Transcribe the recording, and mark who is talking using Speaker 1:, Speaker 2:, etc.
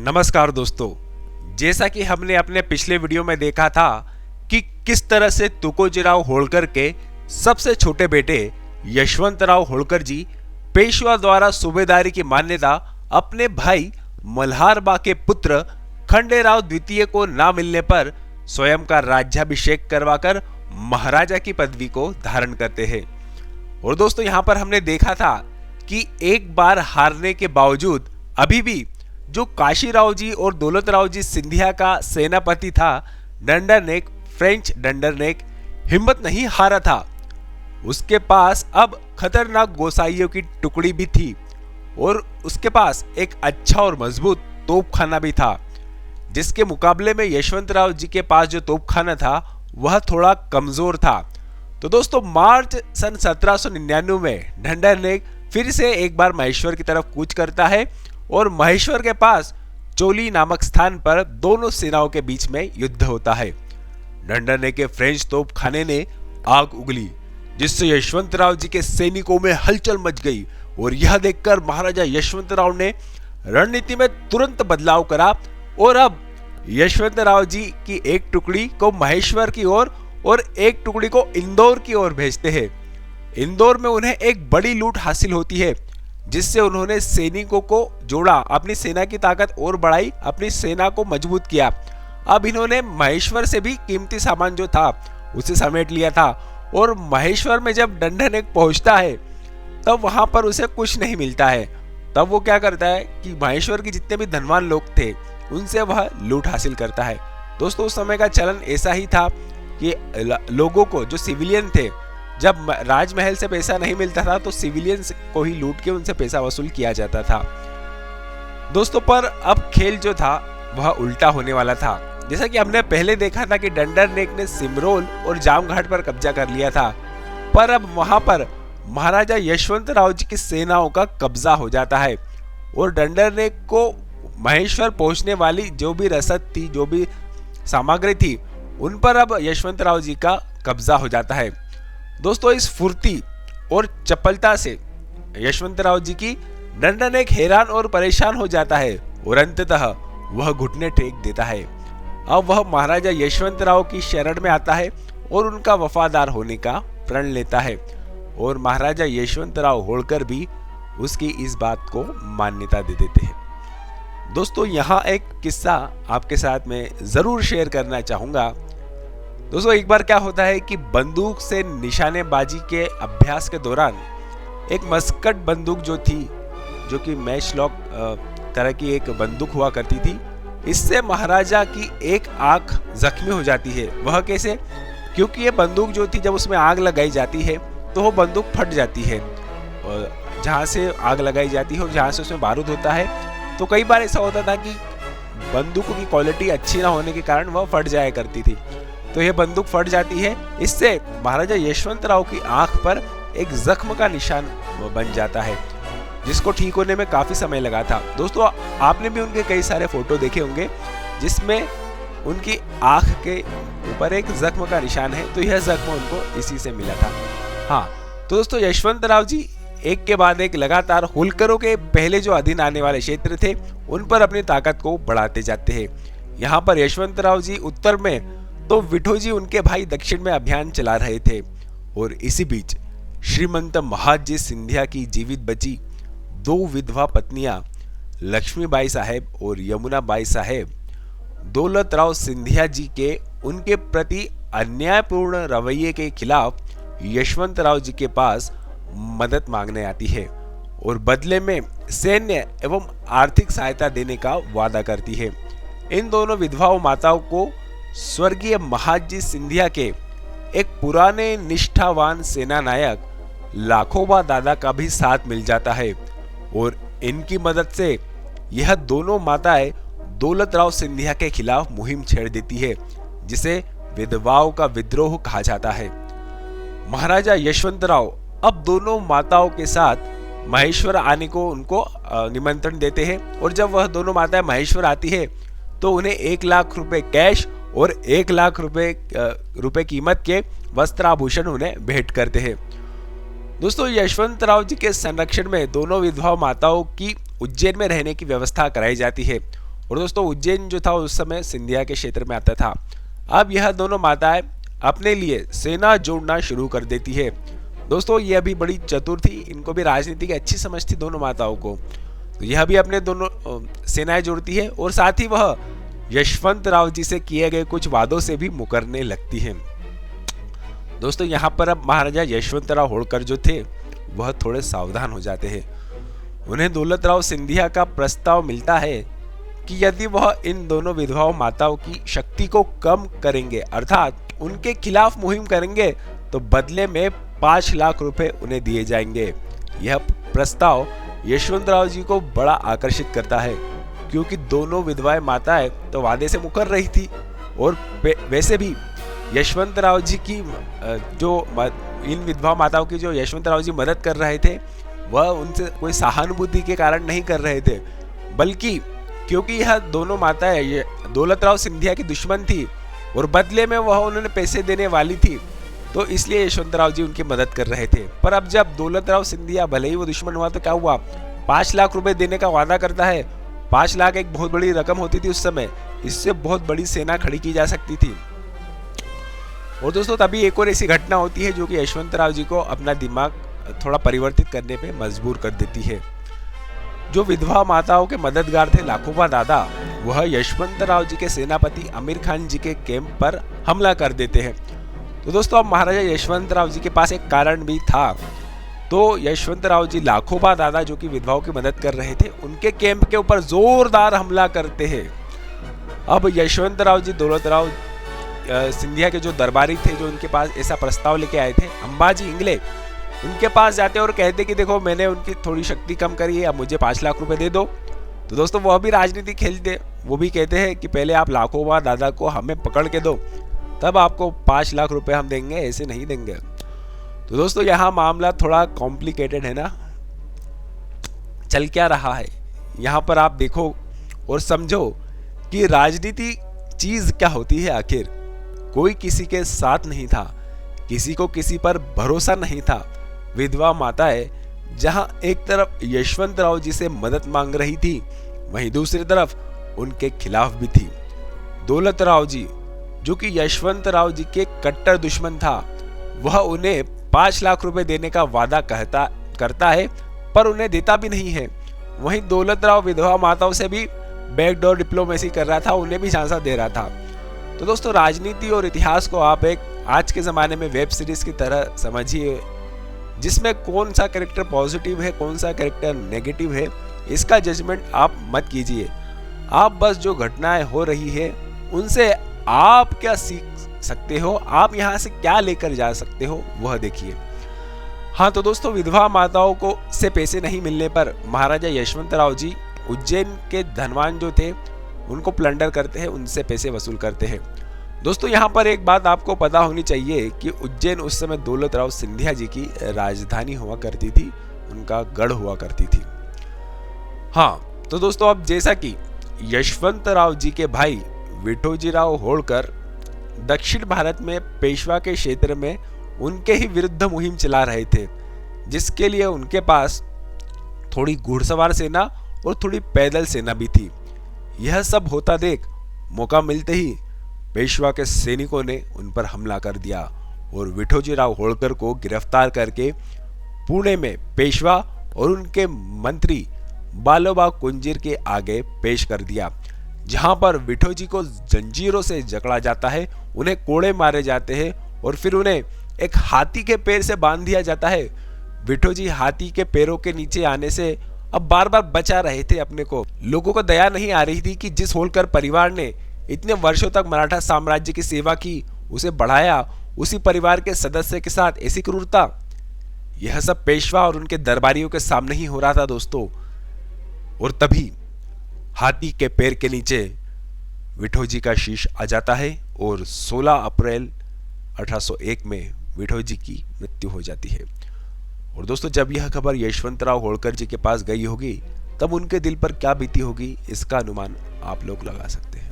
Speaker 1: नमस्कार दोस्तों, जैसा कि हमने अपने पिछले वीडियो में देखा था कि किस तरह से तुकोजीराव होळकर के सबसे छोटे बेटे यशवंतराव होळकर जी पेशवा द्वारा सूबेदारी की मान्यता अपने भाई मल्हारबा के पुत्र खंडेराव द्वितीय को ना मिलने पर स्वयं का राज्याभिषेक करवाकर महाराजा की पदवी को धारण करते हैं। और दोस्तों, यहाँ पर हमने देखा था कि एक बार हारने के बावजूद अभी भी जो काशीराव जी और दौलतराव जी सिंधिया का सेनापति था डंडरनेक, फ्रेंच डंडरनेक, हिम्मत नहीं हारा था। उसके पास अब खतरनाक गोसाइयों की टुकड़ी भी थी और उसके पास एक अच्छा और मजबूत तोपखाना भी था, जिसके मुकाबले में यशवंतराव जी के पास जो तोपखाना था वह थोड़ा कमजोर था। तो दोस्तों, मार्च सन 1799 में डंडरनेक फिर से एक बार महेश्वर की तरफ कूच करता है और महेश्वर के पास चोली नामक स्थान पर दोनों सेनाओं के बीच में युद्ध होता है। डंडरनेक के फ्रेंच तोपखाने ने आग उगली, जिससे यशवंतराव जी के सैनिकों में हलचल मच गई और यह देखकर महाराजा यशवंतराव ने रणनीति में तुरंत बदलाव करा और अब यशवंतराव जी की एक टुकड़ी को महेश्वर की ओर और एक टुकड़ी को इंदौर की ओर भेजते हैं। इंदौर में उन्हें एक बड़ी लूट हासिल होती है, जिससे उन्होंने सैनिकों को जोड़ा, अपनी सेना की ताकत और बढ़ाई, अपनी सेना को मजबूत किया। अब इन्होंने महेश्वर से भी कीमती सामान जो था उसे समेट लिया था और महेश्वर में जब डंडरनेक पहुंचता है तब वहां पर उसे कुछ नहीं मिलता है। तब वो क्या करता है कि महेश्वर के जितने भी धनवान लोग थे उनसे वह लूट हासिल करता है। दोस्तों, उस समय का चलन ऐसा ही था कि लोगों को, जो सिविलियन थे, जब राजमहल से पैसा नहीं मिलता था तो सिविलियंस को ही लूट के उनसे पैसा वसूल किया जाता था। दोस्तों, पर अब खेल जो था वह उल्टा होने वाला था। जैसा कि हमने पहले देखा था कि डंडरनेक ने सिमरोल और जामघाट पर कब्जा कर लिया था, पर अब वहां पर महाराजा यशवंतराव जी की सेनाओं का कब्जा हो जाता है और डंडरनेक को महेश्वर पहुंचने वाली जो भी रसद थी, जो भी सामग्री थी, उन पर अब यशवंतराव जी का कब्जा हो जाता है। दोस्तों, इस फुर्ती और चपलता से यशवंतराव जी की डंडरनेक हैरान और परेशान हो जाता है और अंततः वह घुटने टेक देता है। अब वह महाराजा यशवंतराव की शरण में आता है और उनका वफादार होने का प्रण लेता है और महाराजा यशवंतराव होळकर भी उसकी इस बात को मान्यता दे देते हैं। दोस्तों, यहाँ एक किस्सा आपके साथ में जरूर शेयर करना चाहूंगा। दोस्तों, एक बार क्या होता है कि बंदूक से निशानेबाजी के अभ्यास के दौरान एक मस्कट बंदूक जो थी, जो कि मैचलॉक तरह की एक बंदूक हुआ करती थी, इससे महाराजा की एक आंख जख्मी हो जाती है। वह कैसे? क्योंकि ये बंदूक जो थी, जब उसमें आग लगाई जाती है तो वो बंदूक फट जाती है। और जहाँ से आग लगाई जाती है और जहाँ से उसमें बारूद होता है, तो कई बार ऐसा होता था कि बंदूकों की क्वालिटी अच्छी ना होने के कारण वह फट जाया करती थी। तो यह बंदूक फट जाती है, इससे महाराजा यशवंतराव की आंख पर एक जख्म का निशान बन जाता है, जिसको ठीक होने में काफी समय लगा था। दोस्तों, आपने भी उनके कई सारे फोटो देखे होंगे जिसमें उनकी आंख के ऊपर एक जख्म का निशान है, तो यह जख्म उनको इसी से मिला था। हाँ, तो दोस्तों, यशवंतराव जी एक के बाद एक लगातार होळकरों के पहले जो अधीन आने वाले क्षेत्र थे उन पर अपनी ताकत को बढ़ाते जाते हैं। यहाँ पर यशवंतराव जी उत्तर में तो विठोजी उनके भाई दक्षिण में अभियान चला रहे थे और इसी बीच श्रीमंत महाजी सिंधिया की जीवित बची दो विधवा पत्नियां लक्ष्मीबाई साहेब और यमुनाबाई साहेब दौलतराव सिंधिया जी के उनके प्रति अन्यायपूर्ण रवैये के खिलाफ यशवंतराव जी के पास मदद मांगने आती है और बदले में सैन्य एवं आर्थिक सहायता देने का वादा करती है। इन दोनों विधवाओं माताओं को स्वर्गीय महाजी सिंधिया के एक पुराने निष्ठावान सेना नायक लाखोबा दादा का भी साथ मिल जाता है और इनकी मदद से यह दोनों माताएं दौलतराव सिंधिया के खिलाफ मुहिम छेड़ देती है, जिसे विधवाओं का विद्रोह कहा जाता है। महाराजा यशवंतराव अब दोनों माताओं के साथ महेश्वर आने को उनको निमंत्रण देते हैं और जब वह दोनों माताएं महेश्वर आती है तो उन्हें 1 लाख रुपए कैश और 1 लाख रुपए कीमत के वस्त्राभूषण उन्हें भेंट करते हैं। दोस्तों, यशवंतराव जी के संरक्षण में दोनों विधवा माताओं की उज्जैन में रहने की व्यवस्था कराई जाती है और दोस्तों उज्जैन जो था उस समय सिंधिया के क्षेत्र में आता था। अब यह दोनों माताएं अपने लिए सेना जोड़ना शुरू कर देती है। दोस्तों ये अभी बड़ी चतुर थी, इनको भी राजनीति की अच्छी समझ थी दोनों माताओं को। तो यह भी अपने दोनों सेनाएं जोड़ती है और साथ ही वह यशवंत राव जी से किए गए कुछ वादों से भी मुकरने लगती है। दोस्तों यहाँ पर अब महाराजा यशवंत राव होळकर जो थे वह थोड़े सावधान हो जाते हैं। उन्हें दौलत राव सिंधिया का प्रस्ताव मिलता है कि यदि वह इन दोनों विधवाओं माताओं की शक्ति को कम करेंगे, अर्थात उनके खिलाफ मुहिम करेंगे, तो बदले में 5 लाख रुपए उन्हें दिए जाएंगे। यह प्रस्ताव यशवंत राव जी को बड़ा आकर्षित करता है, क्योंकि दोनों विधवाएं माताएं तो वादे से मुकर रही थी और वैसे भी यशवंत राव जी की जो इन विधवा माताओं की जो यशवंत राव जी मदद कर रहे थे वह उनसे कोई सहानुभूति के कारण नहीं कर रहे थे, बल्कि क्योंकि यह दोनों माताएं दौलत राव सिंधिया की दुश्मन थी और बदले में वह उन्होंने पैसे देने वाली थी, तो इसलिए यशवंत राव जी उनकी मदद कर रहे थे। पर अब जब दौलत राव सिंधिया भले ही वो दुश्मन हुआ तो क्या हुआ, 5 लाख रुपए देने का वादा करता है। 5 लाख एक बहुत बड़ी रकम होती थी उस समय, इससे बहुत बड़ी सेना खड़ी की जा सकती थी। और दोस्तों तभी एक और ऐसी घटना होती है जो कि यशवंत राव जी को अपना दिमाग थोड़ा परिवर्तित करने पे मजबूर कर देती है। जो विधवा माताओं के मददगार थे लाखोबा दादा, वह यशवंत राव जी के सेनापति आमिर खान जी के कैंप पर हमला कर देते हैं। तो दोस्तों अब महाराजा यशवंत राव जी के पास एक कारण भी था। तो यशवंत राव जी लाखोबा दादा जो कि विधवाओं की मदद कर रहे थे उनके कैंप के ऊपर जोरदार हमला करते हैं। अब यशवंत राव जी दौलत राव सिंधिया के जो दरबारी थे जो उनके पास ऐसा प्रस्ताव लेके आए थे, अंबाजी इंगले, उनके पास जाते और कहते कि देखो मैंने उनकी थोड़ी शक्ति कम करी है, अब मुझे 5 लाख रुपए दे दो। तो दोस्तों वह भी राजनीति खेलते, वो भी कहते हैं कि पहले आप लाखोबा दादा को हमें पकड़ के दो, तब आपको 5 लाख रुपए हम देंगे, ऐसे नहीं देंगे। तो दोस्तों यहाँ मामला थोड़ा कॉम्प्लिकेटेड है ना। चल क्या रहा है यहाँ पर आप देखो और समझो कि राजनीति चीज क्या होती है आखिर। कोई किसी के साथ नहीं था, किसी को किसी पर भरोसा नहीं था। विधवा माताएं जहां एक तरफ यशवंत राव जी से मदद मांग रही थी, वहीं दूसरी तरफ उनके खिलाफ भी थी। दौलत राव जी जो कि यशवंत राव जी के कट्टर दुश्मन था, वह उन्हें 5 लाख रुपए देने का वादा करता है, पर उन्हें देता भी नहीं है। वहीं दौलत राव विधवा माताओं से भी बैकडोर डिप्लोमेसी कर रहा था, उन्हें भी झांसा दे रहा था। तो दोस्तों राजनीति और इतिहास को आप एक आज के ज़माने में वेब सीरीज की तरह समझिए, जिसमें कौन सा कैरेक्टर पॉजिटिव है कौन सा कैरेक्टर नेगेटिव है, इसका जजमेंट आप मत कीजिए। आप बस जो घटनाएं हो रही है उनसे आप क्या सीख सकते हो, आप यहाँ से क्या लेकर जा सकते हो, वह देखिए। हाँ तो दोस्तों विधवा माताओं को से पैसे नहीं मिलने पर महाराजा यशवंत राव जी उज्जैन के धनवान जो थे उनको प्लंडर करते हैं, उनसे पैसे वसूल करते हैं। दोस्तों यहाँ पर एक बात आपको पता होनी चाहिए कि उज्जैन उस समय दौलत राव सिंधिया जी की राजधानी हुआ करती थी, उनका गढ़ हुआ करती थी। हाँ तो दोस्तों अब जैसा कि यशवंत राव जी के भाई विठोजीराव होळकर दक्षिण भारत में पेशवा के क्षेत्र में उनके ही विरुद्ध मुहिम चला रहे थे, जिसके लिए उनके पास थोड़ी घुड़सवार सेना और थोड़ी पैदल सेना भी थी। यह सब होता देख मौका मिलते ही पेशवा के सैनिकों ने उन पर हमला कर दिया और विठोजीराव होळकर को गिरफ्तार करके पुणे में पेशवा और उनके मंत्री बालोबा कुंजीर के आगे पेश कर दिया, जहां पर विठोजी को जंजीरों से जकड़ा जाता है, उन्हें कोड़े मारे जाते हैं और फिर उन्हें एक हाथी के पैर से बांध दिया जाता है। विठोजी हाथी के पैरों के नीचे आने से अब बार बार बचा रहे थे अपने को। लोगों को दया नहीं आ रही थी कि जिस होळकर परिवार ने इतने वर्षों तक मराठा साम्राज्य की सेवा की, उसे बढ़ाया, उसी परिवार के सदस्य के साथ ऐसी क्रूरता। यह सब पेशवा और उनके दरबारियों के सामने ही हो रहा था दोस्तों। और तभी हाथी के पैर के नीचे विठोजी का शीश आ जाता है और 16 अप्रैल 1801 में विठोजी की मृत्यु हो जाती है। और दोस्तों जब यह खबर यशवंतराव होळकर जी के पास गई होगी, तब उनके दिल पर क्या बीती होगी, इसका अनुमान आप लोग लगा सकते हैं।